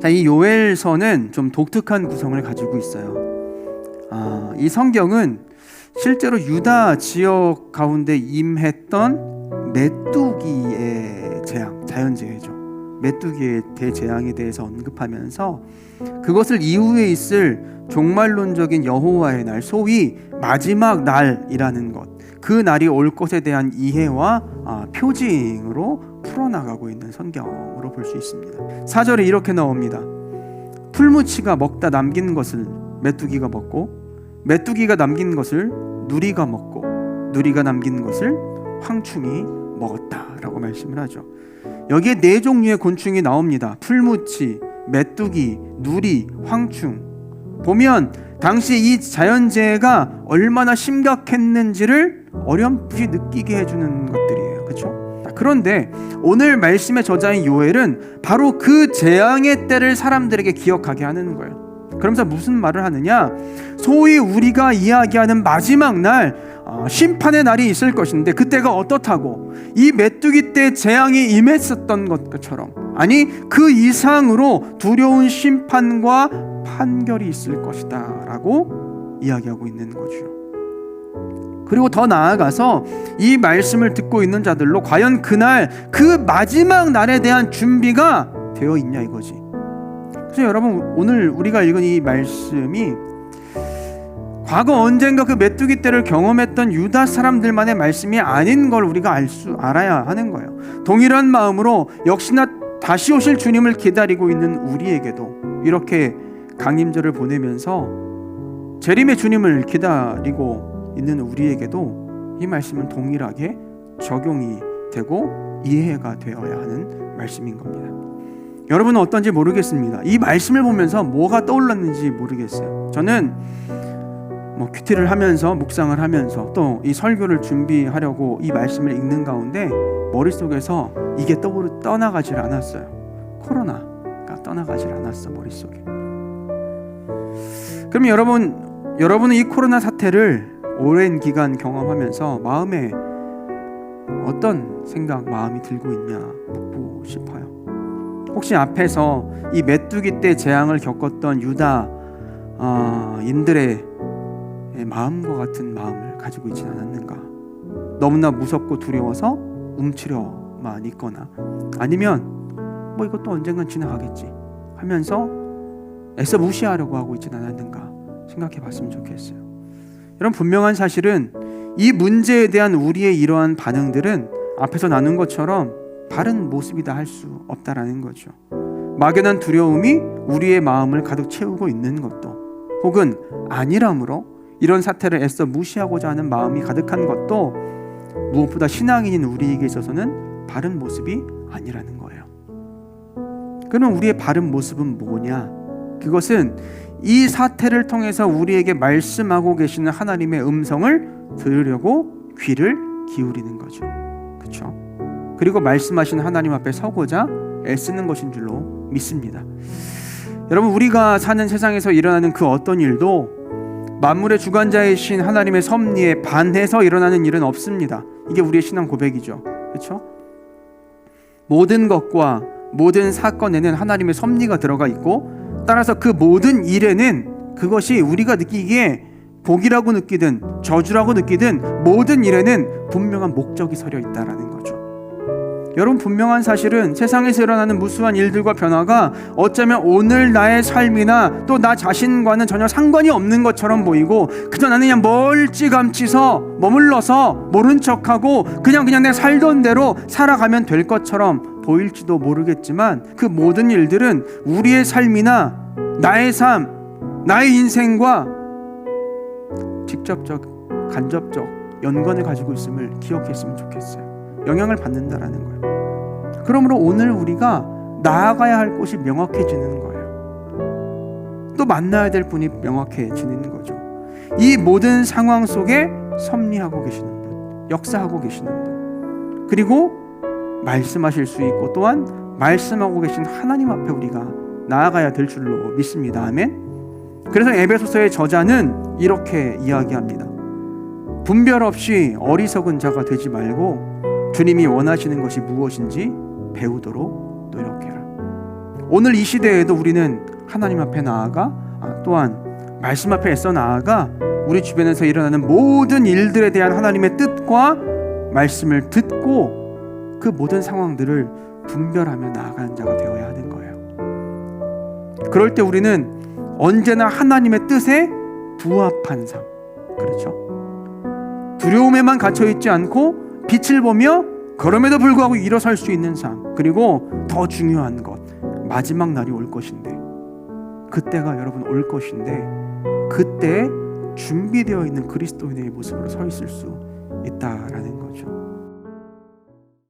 자, 이 요엘서는 좀 독특한 구성을 가지고 있어요. 이 성경은 실제로 유다 지역 가운데 임했던 메뚜기의 재앙, 자연재해죠. 메뚜기의 대재앙에 대해서 언급하면서 그것을 이후에 있을 종말론적인 여호와의 날, 소위 마지막 날이라는 것, 그 날이 올 것에 대한 이해와 표징으로 풀어나가고 있는 성경으로 볼 수 있습니다. 4절에 이렇게 나옵니다. 풀무치가 먹다 남긴 것을 메뚜기가 먹고, 메뚜기가 남긴 것을 누리가 먹고, 누리가 남긴 것을 황충이 먹었다라고 말씀을 하죠. 여기에 4종류의 곤충이 나옵니다. 풀무치, 메뚜기, 누리, 황충. 보면 당시 이 자연재해가 얼마나 심각했는지를 어렴풋이 느끼게 해주는 것들이에요. 그렇죠? 그런데 오늘 말씀의 저자인 요엘은 바로 그 재앙의 때를 사람들에게 기억하게 하는 거예요. 그러면서 무슨 말을 하느냐? 소위 우리가 이야기하는 마지막 날, 심판의 날이 있을 것인데 그때가 어떻다고? 이 메뚜기 때 재앙이 임했었던 것처럼, 아니 그 이상으로 두려운 심판과 판결이 있을 것이다 라고 이야기하고 있는 거죠. 그리고 더 나아가서 이 말씀을 듣고 있는 자들로 과연 그날, 그 마지막 날에 대한 준비가 되어 있냐 이거지. 그래서 여러분, 오늘 우리가 읽은 이 말씀이 과거 언젠가 그 메뚜기 때를 경험했던 유다 사람들만의 말씀이 아닌 걸 우리가 알아야 하는 거예요. 동일한 마음으로 역시나 다시 오실 주님을 기다리고 있는 우리에게도, 이렇게 강림절을 보내면서 재림의 주님을 기다리고 있는 우리에게도 이 말씀은 동일하게 적용이 되고 이해가 되어야 하는 말씀인 겁니다. 여러분은 어떤지 모르겠습니다. 이 말씀을 보면서 뭐가 떠올랐는지 모르겠어요. 저는 큐티를 하면서, 묵상을 하면서, 또 이 설교를 준비하려고 이 말씀을 읽는 가운데 머릿속에서 이게 떠나가질 않았어요. 코로나가 떠나가질 않았어, 머릿속에. 그럼 여러분은 이 코로나 사태를 오랜 기간 경험하면서 마음에 어떤 생각, 마음이 들고 있냐 묻고 싶어요. 혹시 앞에서 이 메뚜기 때 재앙을 겪었던 유다 인들의 마음과 같은 마음을 가지고 있진 않았는가? 너무나 무섭고 두려워서 움츠려만 있거나, 아니면 이것도 언젠간 지나가겠지 하면서 애써 무시하려고 하고 있진 않았는가 생각해 봤으면 좋겠어요. 여러분, 분명한 사실은 이 문제에 대한 우리의 이러한 반응들은 앞에서 나눈 것처럼 바른 모습이다 할 수 없다라는 거죠. 막연한 두려움이 우리의 마음을 가득 채우고 있는 것도, 혹은 안일함으로 이런 사태를 애써 무시하고자 하는 마음이 가득한 것도 무엇보다 신앙인인 우리에게 있어서는 바른 모습이 아니라는 거예요. 그럼 우리의 바른 모습은 뭐냐? 그것은 이 사태를 통해서 우리에게 말씀하고 계시는 하나님의 음성을 들으려고 귀를 기울이는 거죠. 그렇죠? 그리고 말씀하시는 하나님 앞에 서고자 애쓰는 것인 줄로 믿습니다. 여러분, 우리가 사는 세상에서 일어나는 그 어떤 일도 만물의 주관자이신 하나님의 섭리에 반해서 일어나는 일은 없습니다. 이게 우리의 신앙 고백이죠. 그렇죠? 모든 것과 모든 사건에는 하나님의 섭리가 들어가 있고, 따라서 그 모든 일에는, 그것이 우리가 느끼기에 복이라고 느끼든 저주라고 느끼든 모든 일에는 분명한 목적이 서려 있다라는 거죠. 여러분, 분명한 사실은 세상에서 일어나는 무수한 일들과 변화가 어쩌면 오늘 나의 삶이나 또 나 자신과는 전혀 상관이 없는 것처럼 보이고, 그저 나는 그냥 멀찌감치서 머물러서 모른 척하고 그냥 내 살던 대로 살아가면 될 것처럼 보일지도 모르겠지만, 그 모든 일들은 우리의 삶이나 나의 삶, 나의 인생과 직접적, 간접적 연관을 가지고 있음을 기억했으면 좋겠어요. 영향을 받는다라는 거예요. 그러므로 오늘 우리가 나아가야 할 곳이 명확해지는 거예요. 또 만나야 될 분이 명확해지는 거죠. 이 모든 상황 속에 섭리하고 계시는 분, 역사하고 계시는 분, 그리고 말씀하실 수 있고 또한 말씀하고 계신 하나님 앞에 우리가 나아가야 될 줄로 믿습니다. 아멘. 그래서 에베소서의 저자는 이렇게 이야기합니다. 분별 없이 어리석은 자가 되지 말고 주님이 원하시는 것이 무엇인지 배우도록 노력해라. 오늘 이 시대에도 우리는 하나님 앞에 나아가 또한 말씀 앞에 애써 나아가 우리 주변에서 일어나는 모든 일들에 대한 하나님의 뜻과 말씀을 듣고 그 모든 상황들을 분별하며 나아가는 자가 되어야 하는 거예요. 그럴 때 우리는 언제나 하나님의 뜻에 부합한 삶, 그렇죠? 두려움에만 갇혀있지 않고 빛을 보며 그럼에도 불구하고 일어설 수 있는 삶, 그리고 더 중요한 것, 마지막 날이 올 것인데, 그때가 여러분 올 것인데, 그때 준비되어 있는 그리스도인의 모습으로 서 있을 수 있다라는